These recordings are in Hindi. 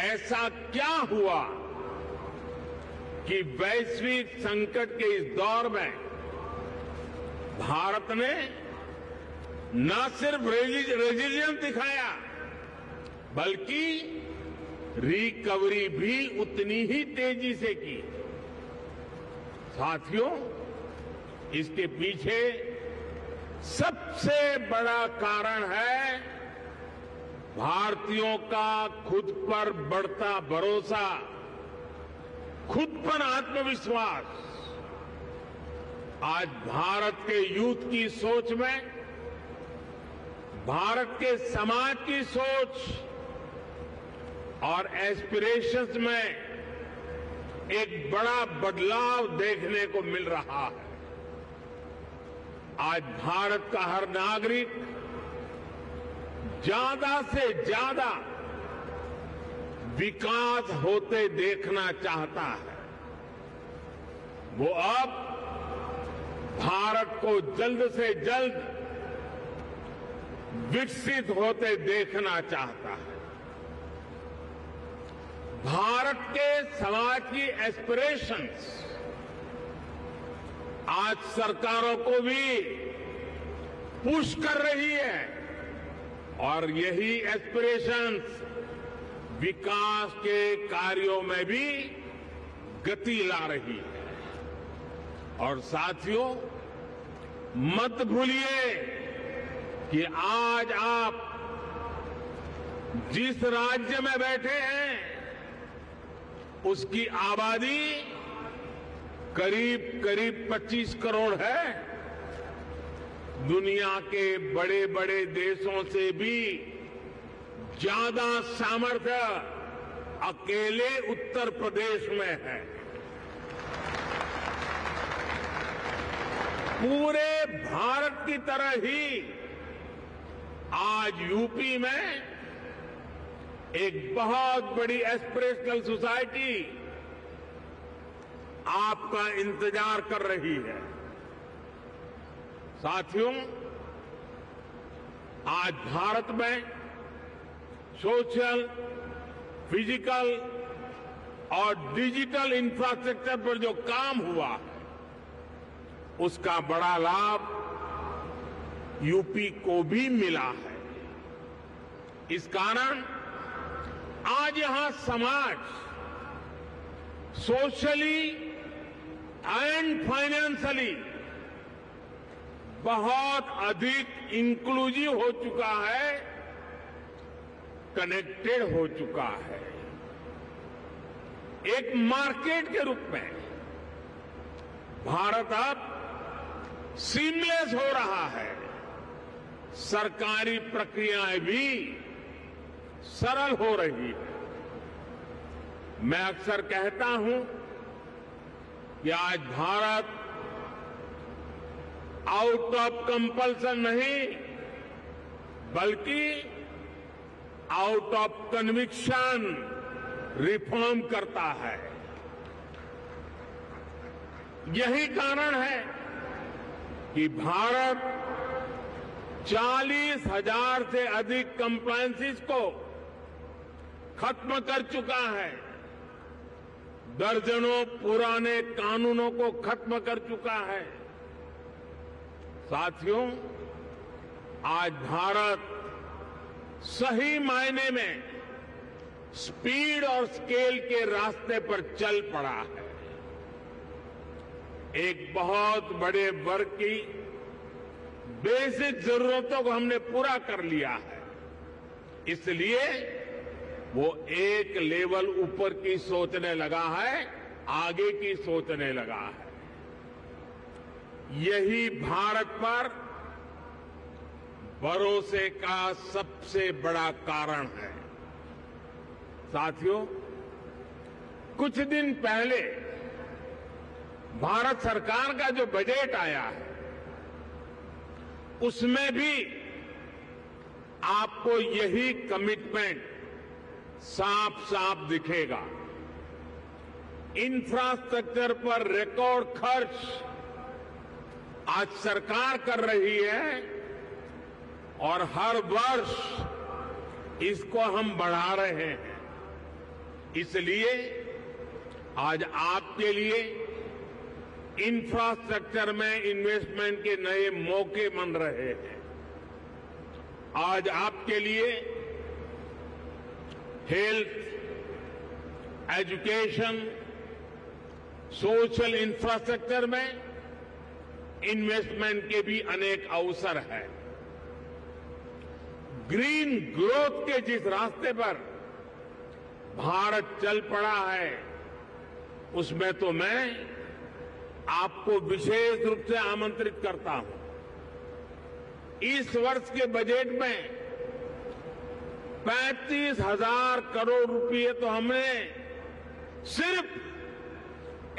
ऐसा क्या हुआ कि वैश्विक संकट के इस दौर में भारत ने न सिर्फ रेजिलियंस दिखाया बल्कि रिकवरी भी उतनी ही तेजी से की। साथियों, इसके पीछे सबसे बड़ा कारण है भारतीयों का खुद पर बढ़ता भरोसा, खुद पर आत्मविश्वास। आज भारत के यूथ की सोच में, भारत के समाज की सोच और एस्पिरेशंस में एक बड़ा बदलाव देखने को मिल रहा है। आज भारत का हर नागरिक ज्यादा से ज्यादा विकास होते देखना चाहता है। वो अब भारत को जल्द से जल्द विकसित होते देखना चाहता है। भारत के समाज की एस्पिरेशंस आज सरकारों को भी पुश कर रही है और यही एस्पिरेशंस विकास के कार्यों में भी गति ला रही है। और साथियों, मत भूलिए कि आज आप जिस राज्य में बैठे हैं उसकी आबादी करीब 25 करोड़ है। दुनिया के बड़े बड़े देशों से भी ज्यादा सामर्थ्य अकेले उत्तर प्रदेश में है। पूरे भारत की तरह ही आज यूपी में एक बहुत बड़ी एस्पिरेशनल सोसाइटी आपका इंतजार कर रही है। साथियों, आज भारत में सोशल, फिजिकल और डिजिटल इंफ्रास्ट्रक्चर पर जो काम हुआ है उसका बड़ा लाभ यूपी को भी मिला है। इस कारण आज यहां समाज सोशली एंड फाइनेंशियली बहुत अधिक इंक्लूसिव हो चुका है, कनेक्टेड हो चुका है। एक मार्केट के रूप में भारत अब सीमलेस हो रहा है। सरकारी प्रक्रियाएं भी सरल हो रही है। मैं अक्सर कहता हूं कि आज भारत आउट ऑफ कंपल्सन नहीं बल्कि आउट ऑफ कन्विक्शन रिफॉर्म करता है। यही कारण है कि भारत 40,000 से अधिक कंप्लायंसेस को खत्म कर चुका है, दर्जनों पुराने कानूनों को खत्म कर चुका है। साथियों, आज भारत सही मायने में स्पीड और स्केल के रास्ते पर चल पड़ा है। एक बहुत बड़े वर्ग की बेसिक जरूरतों को हमने पूरा कर लिया है, इसलिए वो एक लेवल ऊपर की सोचने लगा है, आगे की सोचने लगा है। यही भारत पर भरोसे का सबसे बड़ा कारण है। साथियों, कुछ दिन पहले भारत सरकार का जो बजट आया है उसमें भी आपको यही कमिटमेंट साफ साफ दिखेगा। इंफ्रास्ट्रक्चर पर रिकॉर्ड खर्च आज सरकार कर रही है और हर वर्ष इसको हम बढ़ा रहे हैं। इसलिए आज आपके लिए इंफ्रास्ट्रक्चर में इन्वेस्टमेंट के नए मौके बन रहे हैं। आज आपके लिए हेल्थ, एजुकेशन, सोशल इंफ्रास्ट्रक्चर में इन्वेस्टमेंट के भी अनेक अवसर हैं। ग्रीन ग्रोथ के जिस रास्ते पर भारत चल पड़ा है, उसमें तो मैं आपको विशेष रूप से आमंत्रित करता हूं। इस वर्ष के बजट में 35,000 करोड़ रुपए तो हमने सिर्फ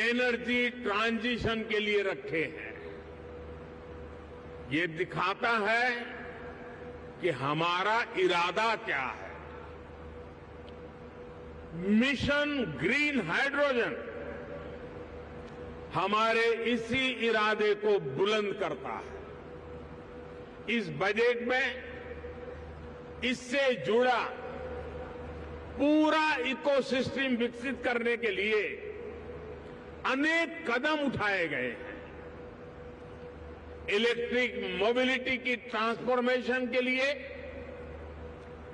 एनर्जी ट्रांजिशन के लिए रखे हैं। ये दिखाता है कि हमारा इरादा क्या है। मिशन ग्रीन हाइड्रोजन हमारे इसी इरादे को बुलंद करता है। इस बजट में इससे जुड़ा पूरा इकोसिस्टम विकसित करने के लिए अनेक कदम उठाए गए हैं। इलेक्ट्रिक मोबिलिटी की ट्रांसफॉर्मेशन के लिए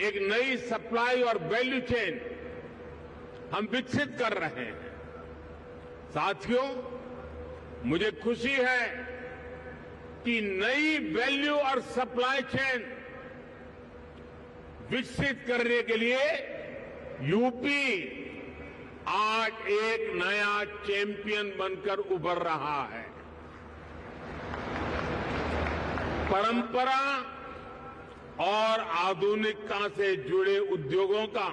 एक नई सप्लाई और वैल्यू चेन हम विकसित कर रहे हैं। साथियों, मुझे खुशी है कि नई वैल्यू और सप्लाई चेन विकसित करने के लिए यूपी आज एक नया चैंपियन बनकर उभर रहा है। परंपरा और आधुनिकता से जुड़े उद्योगों का,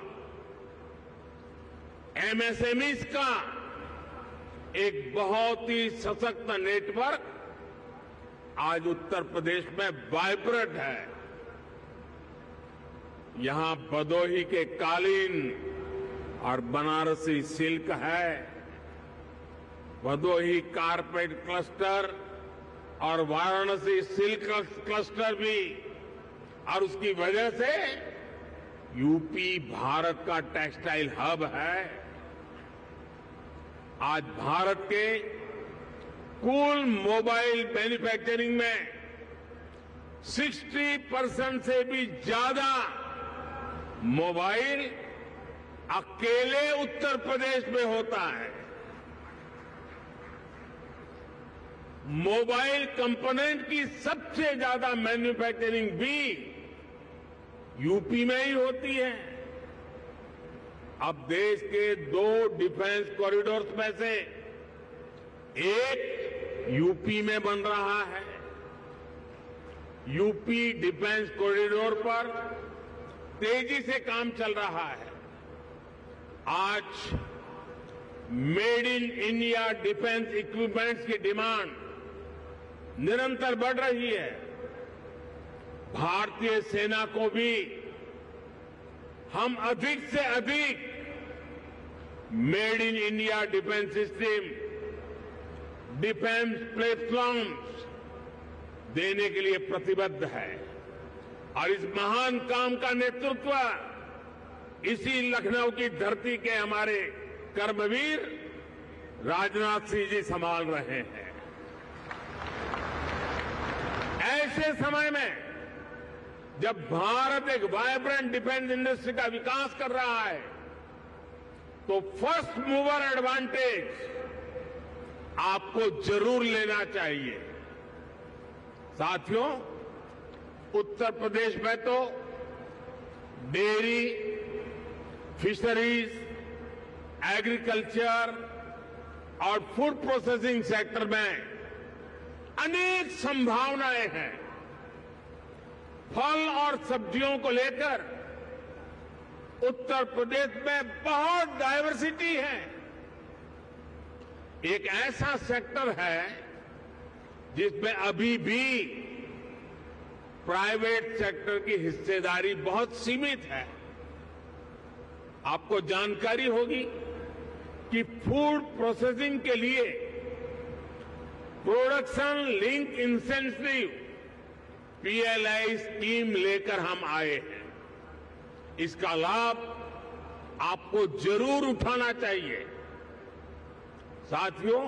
एमएसएमईज का एक बहुत ही सशक्त नेटवर्क आज उत्तर प्रदेश में वाइब्रेंट है। यहां भदोही के कालीन और बनारसी सिल्क है, भदोही कारपेट क्लस्टर और वाराणसी सिल्क क्लस्टर भी, और उसकी वजह से यूपी भारत का टेक्सटाइल हब है। आज भारत के कुल मोबाइल मैन्युफैक्चरिंग में 60% से भी ज्यादा मोबाइल अकेले उत्तर प्रदेश में होता है। मोबाइल कंपोनेंट की सबसे ज्यादा मैन्युफैक्चरिंग भी यूपी में ही होती है। अब देश के 2 डिफेंस कॉरिडोर्स में से एक यूपी में बन रहा है। यूपी डिफेंस कॉरिडोर पर तेजी से काम चल रहा है। आज made in India defence equipments की डिमांड निरंतर बढ़ रही है। भारतीय सेना को भी हम अधिक से अधिक made in India defence system, defence platforms देने के लिए प्रतिबद्ध है। और इस महान काम का नेतृत्व इसी लखनऊ की धरती के हमारे कर्मवीर राजनाथ सिंह जी संभाल रहे हैं। ऐसे समय में जब भारत एक वाइब्रेंट डिफेंस इंडस्ट्री का विकास कर रहा है, तो फर्स्ट मूवर एडवांटेज आपको जरूर लेना चाहिए। साथियों, उत्तर प्रदेश में तो डेयरी, फिशरीज, एग्रीकल्चर और फूड प्रोसेसिंग सेक्टर में अनेक संभावनाएं हैं। फल और सब्जियों को लेकर उत्तर प्रदेश में बहुत डायवर्सिटी है। एक ऐसा सेक्टर है जिसमें अभी भी प्राइवेट सेक्टर की हिस्सेदारी बहुत सीमित है। आपको जानकारी होगी कि फूड प्रोसेसिंग के लिए production link incentive PLI scheme लेकर हम आए हैं। इसका लाभ आपको जरूर उठाना चाहिए। साथियों,